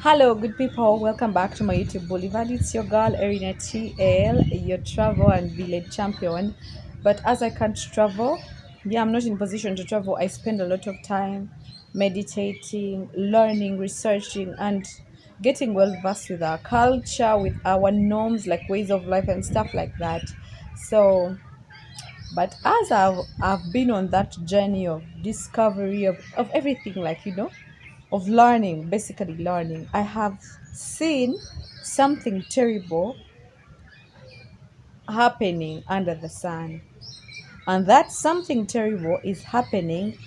Hello, good people. Welcome back to my YouTube Boulevard. It's your girl Erina TL, your travel and village champion. But as I can't travel, I'm not in position to travel. I spend a lot of time meditating, learning, researching, and getting well versed with our culture, with our norms, like ways of life and stuff like that. So, but as I've been on that journey of discovery of everything, of learning, basically learning, I have seen something terrible happening under the sun. And that something terrible is happening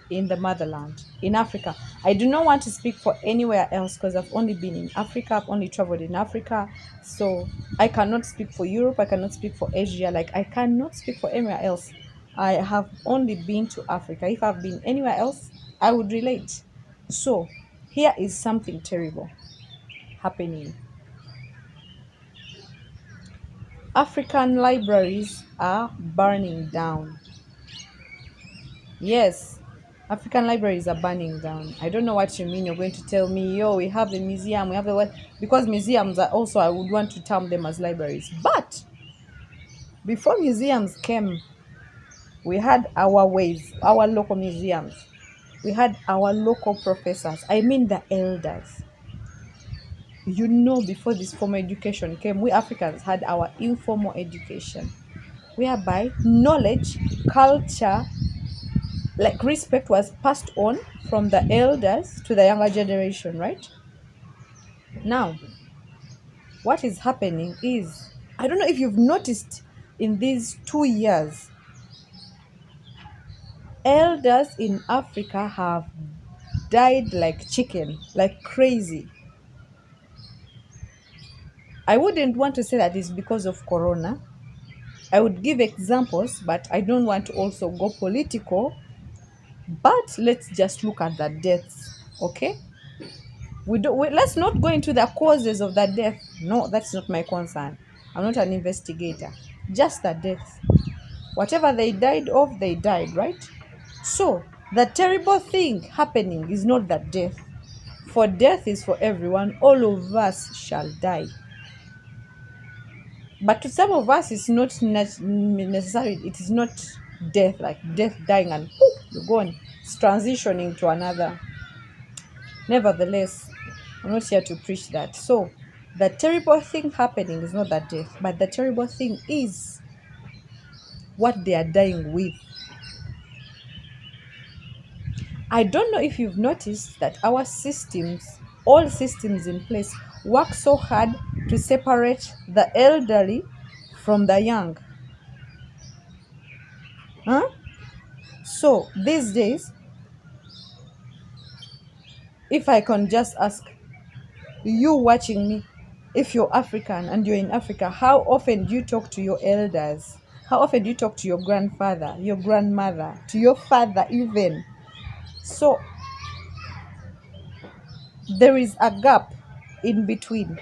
in the motherland, in Africa. I do not want to speak for anywhere else because I've only been in Africa, I've only traveled in Africa. So I cannot speak for Europe, I cannot speak for Asia, like I cannot speak for anywhere else. I have only been to Africa. If I've been anywhere else, I would relate. So here is something terrible happening. African libraries are burning down. Yes, African libraries are burning down. I don't know what you mean. You're going to tell me, yo, we have the museum, we have the what? Because museums are also, I would want to term them as libraries. But before museums came, we had our ways, our local museums. We had our local professors. I mean the elders. Before this formal education came, we Africans had our informal education, whereby knowledge, culture, like respect was passed on from the elders to the younger generation, right? Now, what is happening is, I don't know if you've noticed in these 2 years, elders in Africa have died like chicken, like crazy. I wouldn't want to say that it's because of corona. I would give examples, but I don't want to also go political. But let's just look at the deaths, okay? Let's not go into the causes of the death. No, that's not my concern. I'm not an investigator. Just the death. Whatever they died of, they died, right? So the terrible thing happening is not that death. For death is for everyone. All of us shall die. But to some of us, it's not necessary. It is not death, like death dying and poof, you're gone. It's transitioning to another. Nevertheless, I'm not here to preach that. So, the terrible thing happening is not that death, but the terrible thing is what they are dying with. I don't know if you've noticed that our systems, all systems in place, work so hard to separate the elderly from the young. Huh? So, these days, if I can just ask you watching me, if you're African and you're in Africa, how often do you talk to your elders? How often do you talk to your grandfather, your grandmother, to your father even? So there is a gap in between.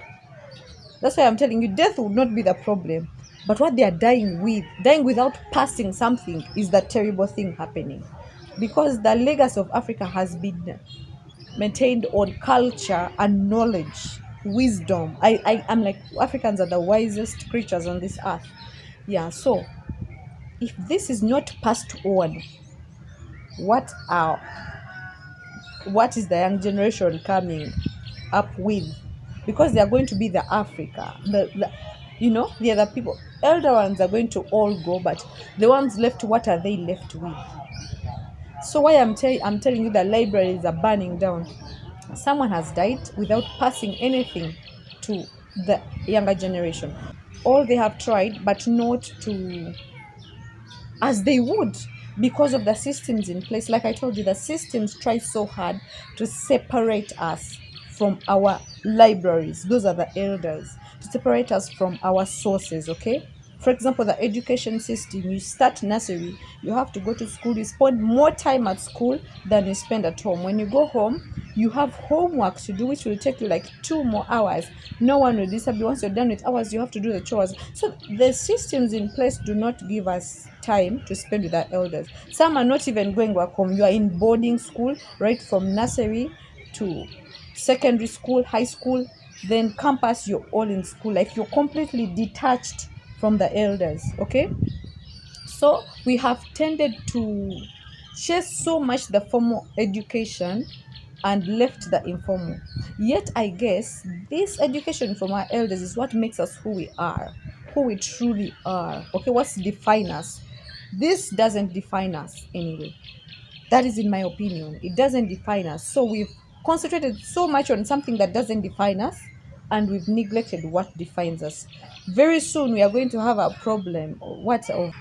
That's why I'm telling you, death would not be the problem. But what they are dying without passing something, is the terrible thing happening. Because the legacy of Africa has been maintained on culture and knowledge, wisdom. I'm like, Africans are the wisest creatures on this earth. Yeah, so if this is not passed on, what are what is the young generation coming up with? Because they are going to be the Africa, the other people. Elder ones are going to all go, but the ones left, what are they left with? So why I'm telling you the libraries are burning down. Someone has died without passing anything to the younger generation. All they have tried, but not to as they would, because of the systems in place. Like I told you, the systems try so hard to separate us from our libraries. Those are the elders, to separate us from our sources, okay? For example, the education system, you start nursery, you have to go to school, you spend more time at school than you spend at home. When you go home, you have homework to do, which will take you like 2 more hours. No one will disturb you. Once you're done with hours, you have to do the chores. So the systems in place do not give us time to spend with our elders. Some are not even going back home. You are in boarding school right from nursery to secondary school, high school, then campus, you're all in school. Like you're completely detached from the elders. Okay. So we have tended to chase so much the formal education and left the informal. Yet, I guess this education from our elders is what makes us who we are, who we truly are. Okay, what's define us? This doesn't define us anyway. That is, in my opinion, it doesn't define us. So we've concentrated so much on something that doesn't define us, and we've neglected what defines us. Very soon, we are going to have a problem. What of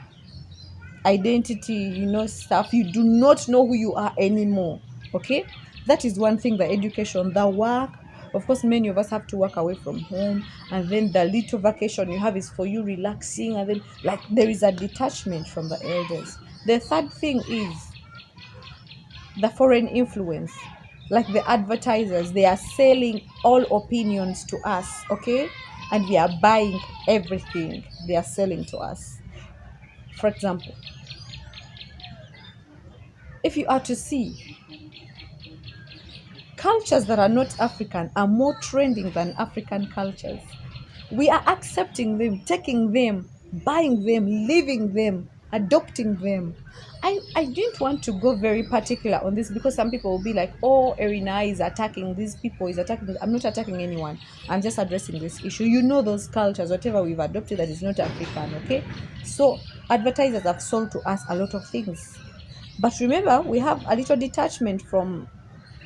identity, stuff. You do not know who you are anymore. Okay, that is one thing. The education, the work, of course many of us have to work away from home, and then the little vacation you have is for you relaxing, and then like there is a detachment from the elders. The third thing is the foreign influence. Like the advertisers, they are selling all opinions to us. Okay, and we are buying everything they are selling to us. For example, if you are to see, cultures that are not African are more trending than African cultures. We are accepting them, taking them, buying them, living them, adopting them. I didn't want to go very particular on this because some people will be like, oh, Erina is attacking these people, is attacking this. I'm not attacking anyone. I'm just addressing this issue. You know those cultures, whatever we've adopted that is not African, okay? So advertisers have sold to us a lot of things. But remember, we have a little detachment from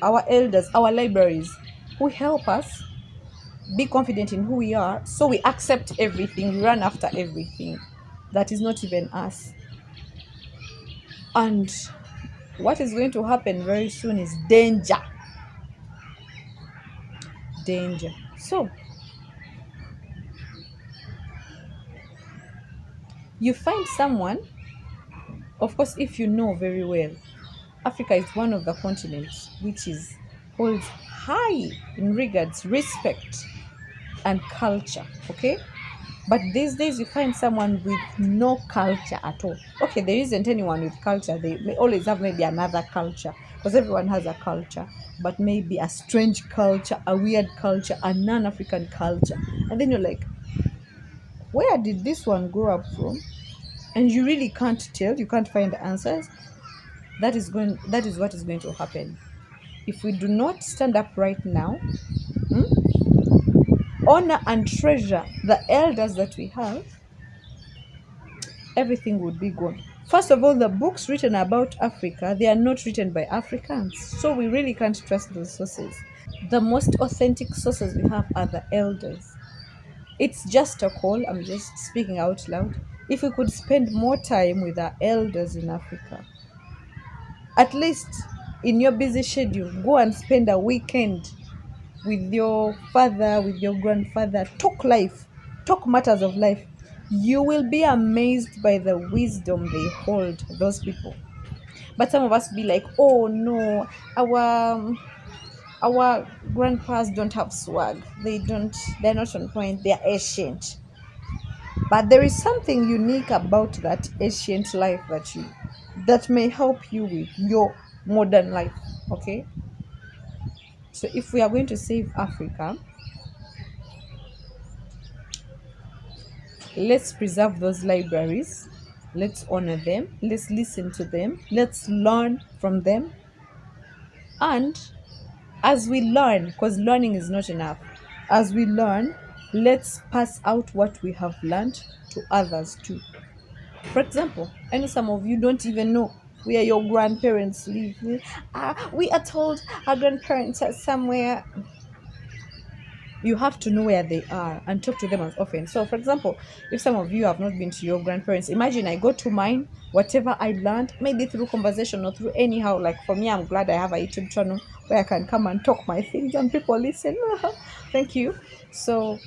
our elders, our libraries, who help us be confident in who we are. So we accept everything, we run after everything that is not even us. And what is going to happen very soon is danger. Danger. So you find someone, of course, if you know very well, Africa is one of the continents which is holds high in regards respect and culture. Okay, but these days you find someone with no culture at all. Okay, there isn't anyone with culture. They may always have maybe another culture because everyone has a culture, but maybe a strange culture, a weird culture, a non-African culture. And then you're like, where did this one grow up from? And you really can't tell, you can't find the answers. That is what is going to happen. If we do not stand up right now, honor and treasure the elders that we have, everything would be gone. First of all, the books written about Africa, they are not written by Africans. So we really can't trust those sources. The most authentic sources we have are the elders. It's just a call, I'm just speaking out loud. If we could spend more time with our elders in Africa, at least in your busy schedule, go and spend a weekend with your father, with your grandfather, talk life, talk matters of life. You will be amazed by the wisdom they hold, those people. But some of us be like, oh no, our grandpas don't have swag. They're not on point, they're ancient. But there is something unique about that ancient life that may help you with your modern life. Okay? So if we are going to save Africa, let's preserve those libraries. Let's honor them. Let's listen to them. Let's learn from them. And as we learn, because learning is not enough, as we learn, let's pass out what we have learned to others too. For example, I know some of you don't even know where your grandparents live. We are told our grandparents are somewhere. You have to know where they are and talk to them as often. So, for example, if some of you have not been to your grandparents, imagine I go to mine, whatever I learned, maybe through conversation or through anyhow. Like for me, I'm glad I have a YouTube channel where I can come and talk my things and people listen. Thank you. So,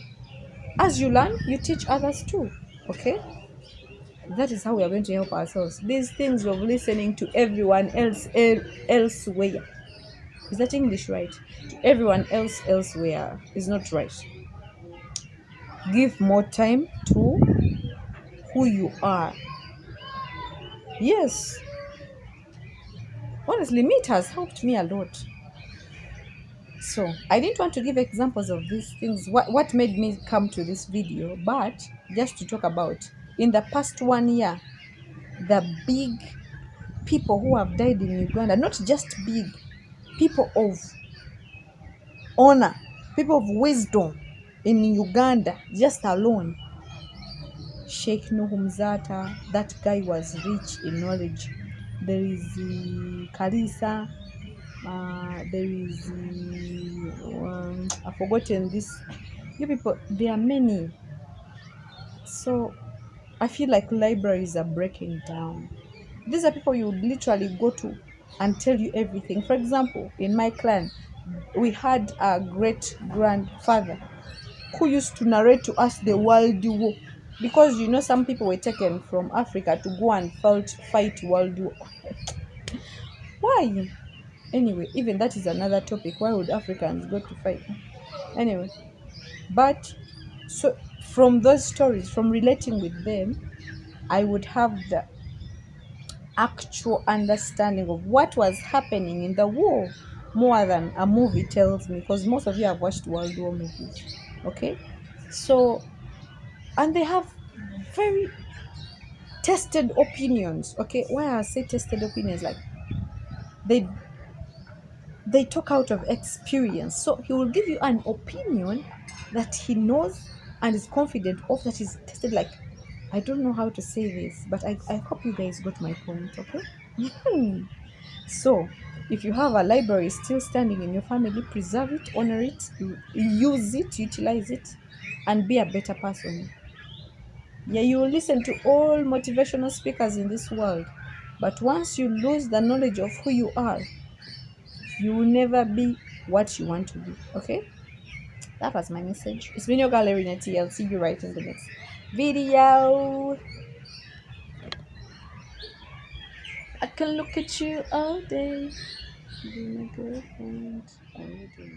as you learn, you teach others too. Okay? That is how we are going to help ourselves. These things of listening to everyone else elsewhere. Is that English right? To everyone else elsewhere is not right. Give more time to who you are. Yes, honestly, me, it has helped me a lot. So I didn't want to give examples of these things, what made me come to this video, but just to talk about in the past 1 year, the big people who have died in Uganda, not just big, people of honor, people of wisdom in Uganda, just alone. Sheikh Nuhumzata, that guy was rich in knowledge. There is Kalisa, there is I've forgotten this. You people, there are many. So I feel like libraries are breaking down. These are people you would literally go to and tell you everything. For example, in my clan, we had a great grandfather who used to narrate to us the World War. Because some people were taken from Africa to go and fight World War. Why? Anyway, even that is another topic. Why would Africans go to fight? Anyway, but so from those stories, from relating with them, I would have the actual understanding of what was happening in the war more than a movie tells me, because most of you have watched World War movies. Okay? So, and they have very tested opinions. Okay, why I say tested opinions, like they they talk out of experience. So he will give you an opinion that he knows and is confident of, that is tested. Like, I don't know how to say this, but I hope you guys got my point. Okay. So if you have a library still standing in your family, preserve it, honor it, use it, utilize it, and be a better person. Yeah, you will listen to all motivational speakers in this world, but once you lose the knowledge of who you are, you will never be what you want to be. Okay? That was my message. It's been your gallery Nettie. I'll see you right in the next video. I can look at you all day. Be my girlfriend. I really do.